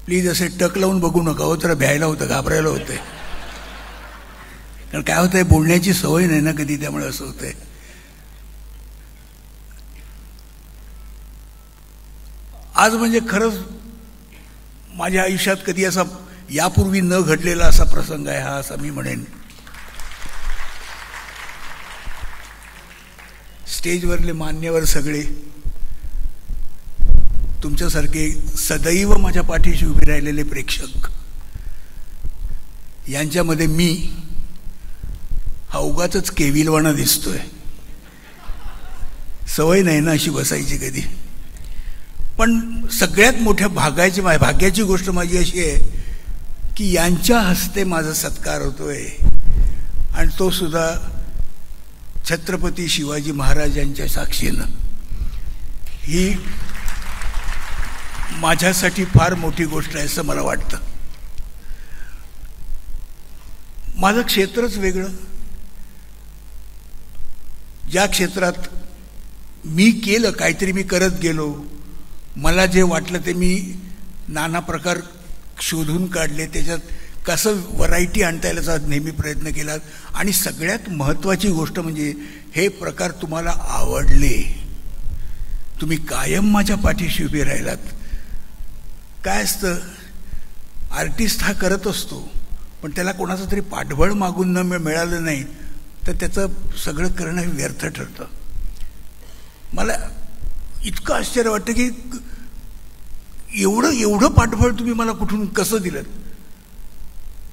Please असे टक लावून बघू नका हो, जरा भ्यायला होतं, घाबरायला होतंय. कारण काय होतंय, बोलण्याची सवय नाही ना कधी, त्यामुळे असं होतंय. आज म्हणजे खरंच माझ्या आयुष्यात कधी असा यापूर्वी न घडलेला असा प्रसंग आहे हा, असं मी म्हणेन. स्टेजवरले मान्यवर सगळे, तुमच्यासारखे सदैव माझ्या पाठीशी उभे राहिलेले प्रेक्षक, यांच्यामध्ये मी हा उगाचच केविलवाणा दिसतोय. सवय नाही ना अशी बसायची कधी. पण सगळ्यात मोठ्या भाग्याची गोष्ट माझी अशी आहे की यांच्या हस्ते माझा सत्कार होतोय, आणि तो सुद्धा छत्रपती शिवाजी महाराजांच्या साक्षीनं. ही माझ्यासाठी फार मोठी गोष्ट आहे असं मला वाटतं. माझं क्षेत्रच वेगळं. ज्या क्षेत्रात मी केलं काहीतरी, मी करत गेलो, मला जे वाटलं ते मी नाना प्रकार शोधून काढले, त्याच्यात कसं व्हरायटी आणता येईल याचा नेहमी प्रयत्न केला. आणि सगळ्यात महत्त्वाची गोष्ट म्हणजे हे प्रकार तुम्हाला आवडले, तुम्ही कायम माझ्या पाठीशी उभे राहिलात. काय असतं, आर्टिस्ट हा करत असतो, पण त्याला कोणाचं तरी पाठबळ मागून न मिळालं नाही तर त्याचं सगळं करणं व्यर्थ ठरतं. मला इतकं आश्चर्य वाटतं की एवढं पाठबळ तुम्ही मला कुठून कसं दिलं.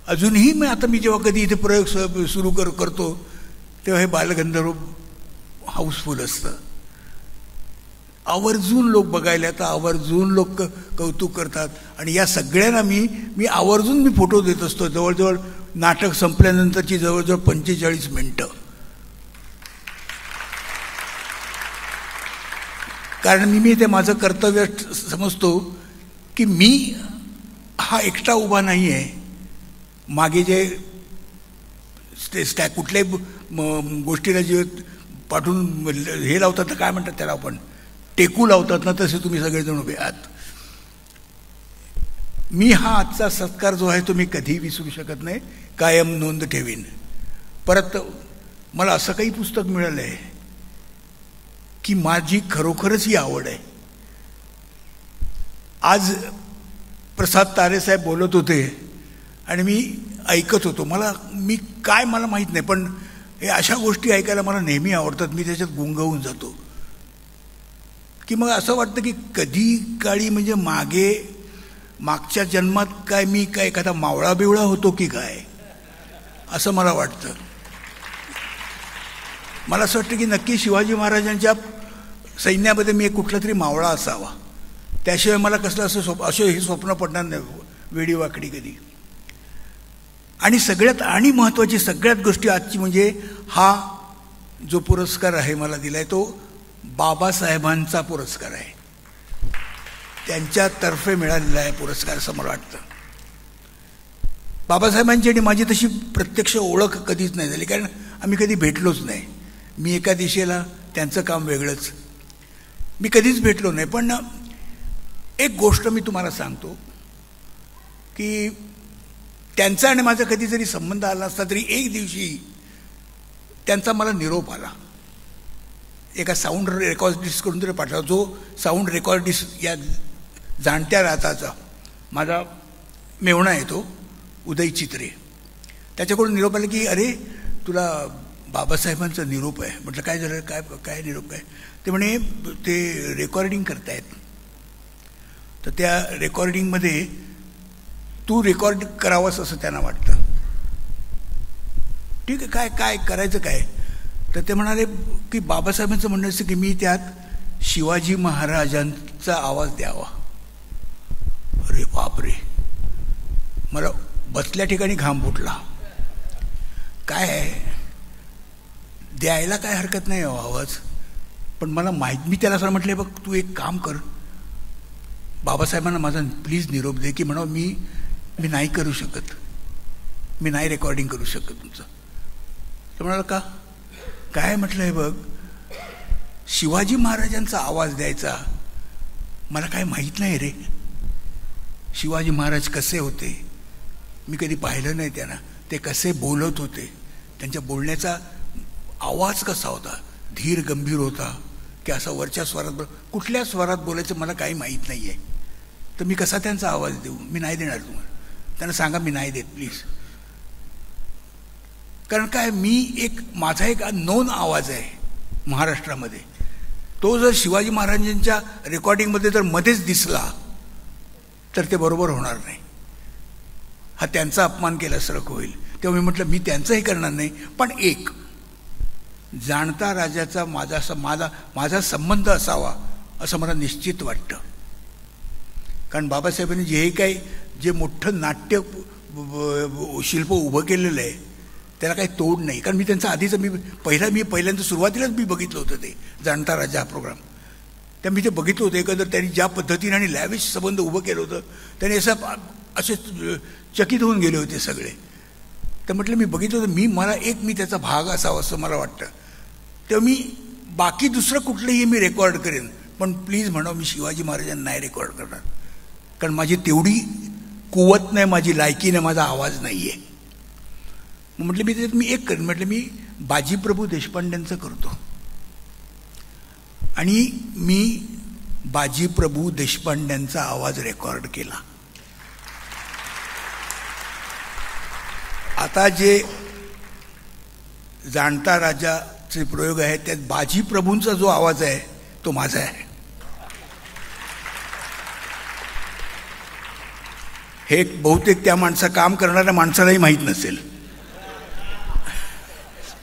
अजूनही मी जेव्हा कधी इथे प्रयोग सुरू करतो तेव्हा हे बालगंधर्व हाऊसफुल असतं. आवर्जून लोक बघायला येतात, आवर्जून लोक कौतुक करतात, आणि या सगळ्यांना मी आवर्जून फोटो देत असतो. जवळजवळ नाटक संपल्यानंतरची जवळजवळ 45 मिनिटं. कारण मी ते माझं कर्तव्य समजतो की मी हा एकटा उभा नाही आहे. मागे जे कुठल्याही गोष्टीला जे पाठवून हे लावतात ना, काय म्हणतात त्याला आपण, टेकू लावतात ना, तसे तुम्ही सगळेजण उभे आहात. मी हा आजचा सत्कार जो आहे तो मी कधीही विसरू शकत नाही, कायम नोंद ठेवीन. परत मला असं काही पुस्तक मिळालं आहे की माझी खरोखरच ही आवड आहे. आज प्रसाद तारेसाहेब बोलत होते आणि मी ऐकत होतो. मला माहीत नाही, पण हे अशा गोष्टी ऐकायला मला नेहमी आवडतात. मी त्याच्यात गुंगवून जातो की मग असं वाटतं की कधी काळी म्हणजे मागच्या जन्मात मी एखादा मावळा बिवळा होतो की काय, असं मला वाटतं. मला असं वाटतं की नक्की शिवाजी महाराजांच्या सैन्यामध्ये मी कुठला तरी मावळा असावा, त्याशिवाय मला कसलं असं हे स्वप्न पडणार नाही वेडी वाकडी कधी. आणि महत्त्वाची सगळ्यात गोष्टी आजची म्हणजे हा जो पुरस्कार आहे मला दिलाय तो बाबासाहेबांचा पुरस्कार आहे. त्यांच्यातर्फे मिळालेला आहे पुरस्कार असं मला वाटतं. बाबासाहेबांची आणि माझी तशी प्रत्यक्ष ओळख कधीच नाही झाली, कारण आम्ही कधी भेटलोच नाही. मी एका दिशेला, त्यांचं काम वेगळंच, मी कधीच भेटलो नाही. पण एक गोष्ट मी तुम्हाला सांगतो की त्यांचा आणि माझा कधी जरी संबंध आला असता तरी एक दिवशी त्यांचा मला निरोप आला. एका साऊंड रेकॉर्डिस्ट करून तरी पाठवला, जो साऊंड रेकॉर्डिस्ट या जाणत्या राहताचा माझा मेवणा येतो उदय चित्रे, त्याच्याकडून निरोप आला की अरे तुला बाबासाहेबांचा निरोप आहे. म्हटलं काय झालं, काय निरोप काय. ते म्हणे ते रेकॉर्डिंग करतायत, तर त्या रेकॉर्डिंगमध्ये तू रेकॉर्ड करावंस असं त्यांना वाटतं. ठीक आहे, काय करायचं काय. तर ते म्हणाले की बाबासाहेबांचं म्हणणं असं की मी त्यात शिवाजी महाराजांचा आवाज द्यावा. अरे बापरे, मला बसल्या ठिकाणी घाम फुटला. काय आहे, द्यायला काय हरकत नाही आवाज, पण मला मी त्याला असं म्हटलं बघ तू एक काम कर, बाबासाहेबांना माझा प्लीज निरोप दे की म्हणा मी नाही करू शकत, मी नाही रेकॉर्डिंग करू शकत तुमचं. तर म्हणाला का काय. म्हटलं हे बघ शिवाजी महाराजांचा आवाज द्यायचा मला काय माहीत नाही रे. शिवाजी महाराज कसे होते, मी कधी पाहिलं नाही त्यांना. ते कसे बोलत होते, त्यांच्या बोलण्याचा आवाज कसा होता, धीर गंभीर होता की असा वरच्या स्वरात, कुठल्या स्वरात बोलायचं मला काही माहीत नाही आहे. तर मी कसा त्यांचा आवाज देऊ? मी नाही देणार तुम्हाला. त्यांना सांगा मी नाही देत प्लीज. कारण काय, माझा एक नोन आवाज आहे महाराष्ट्रामध्ये. तो जर शिवाजी महाराजांच्या रेकॉर्डिंगमध्ये जर मध्येच दिसला तर ते बरोबर होणार नाही. हा त्यांचा अपमान केल्यासारखं होईल. तेव्हा मी म्हटलं मी त्यांचंही करणार नाही, पण एक जाणता राजाचा माझा संबंध असावा असं मला निश्चित वाटतं. कारण बाबासाहेबांनी जे मोठं नाट्य शिल्प उभं केलेलं आहे त्याला काही तोड नाही. कारण मी त्यांचं आधीचं मी पहिल्यांदा सुरुवातीलाच मी बघितलं होतं ते जाणता राजा हा प्रोग्राम. त्या मी ते बघितलं होतं. एकंदर त्यांनी ज्या पद्धतीने आणि लॅविश संबंध उभं केलं होतं, त्यांनी असे चकित होऊन गेले होते सगळे. तर म्हटलं मी बघितलं होतं, मला मी त्याचा भाग असावा असं मला वाटतं. तेव्हा मी बाकी दुसरं कुठलंही मी रेकॉर्ड करेन, पण प्लीज म्हणावं मी शिवाजी महाराजांना नाही रेकॉर्ड करणार. कारण माझी तेवढी कुवत नाही, माझी लायकी नाही, माझा आवाज नाही आहे. म्हटलं मी त्याच्यात एक करेन. म्हटलं मी बाजीप्रभू देशपांडेंचं करतो. आणि मी बाजीप्रभू देशपांड्यांचा आवाज रेकॉर्ड केला. आता जे जाणता राजाचे प्रयोग आहेत त्यात बाजीप्रभूंचा जो आवाज आहे तो माझा आहे. हे बहुतेक त्या काम करणाऱ्या माणसालाही माहीत नसेल,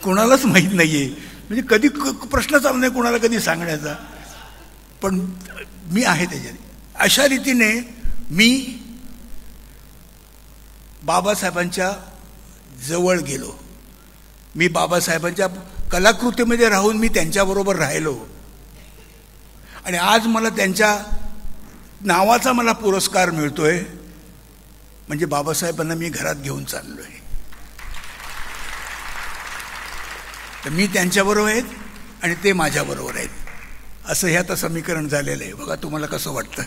कोणालाच माहीत नाहीये. म्हणजे कधी प्रश्नच आला नाही कोणाला कधी सांगण्याचा. पण मी आहे त्याच्यात. अशा रीतीने मी बाबासाहेबांच्या जवळ गेलो. मी बाबासाहेबांच्या कलाकृतीमध्ये राहून मी त्यांच्याबरोबर राहिलो. आणि आज मला त्यांच्या नावाचा मला पुरस्कार मिळतोय. म्हणजे बाबासाहेबांना मी घरात घेऊन चाललो आहे. तर मी त्यांच्याबरोबर आहेत आणि ते माझ्याबरोबर आहेत, असं हे आता समीकरण झालेलं आहे. बघा तुम्हाला कसं वाटतं.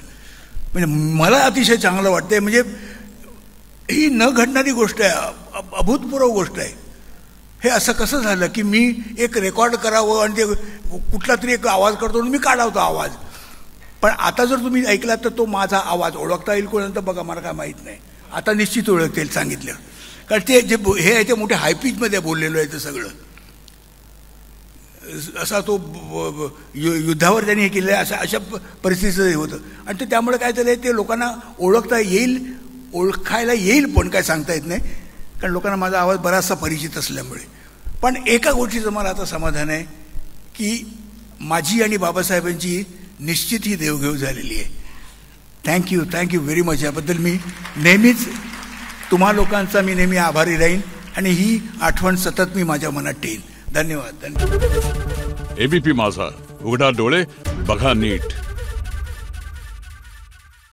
म्हणजे मला अतिशय चांगलं वाटतंय. म्हणजे ही न घडणारी गोष्ट आहे, अभूतपूर्व गोष्ट आहे. हे असं कसं झालं की मी एक रेकॉर्ड करावं आणि ते कुठला तरी एक आवाज करतो आणि मी काढावतो आवाज. पण आता जर तुम्ही ऐकलात तर तो माझा आवाज ओळखता येईल कोणाला तर बघा, मला काय माहीत नाही. आता निश्चित ओळखता येईल सांगितलं. कारण ते जे हे आहे ते मोठे हायपिचमध्ये बोललेलो आहे ते सगळं. असा तो युद्धावर त्यांनी हे केलं आहे अशा परिस्थितीचं हे होतं. आणि ते त्यामुळे काय झालं आहे ते लोकांना ओळखता येईल, ओळखायला येईल, पण काय सांगता येत नाही. कारण लोकांना माझा आवाज बराचसा परिचित असल्यामुळे. पण एका गोष्टीचं मला आता समाधान आहे की माझी आणि बाबासाहेबांची निश्चित ही देवघेव झालेली आहे. Thank you very much. याबद्दल मी नेहमीच तुम्हा लोकांचा मी नेहमी आभारी राहीन आणि ही आठवण सतत मी माझ्या मनात ठेवीन. धन्यवाद. एबीपी माझा, उघडा डोळे बघा नीट.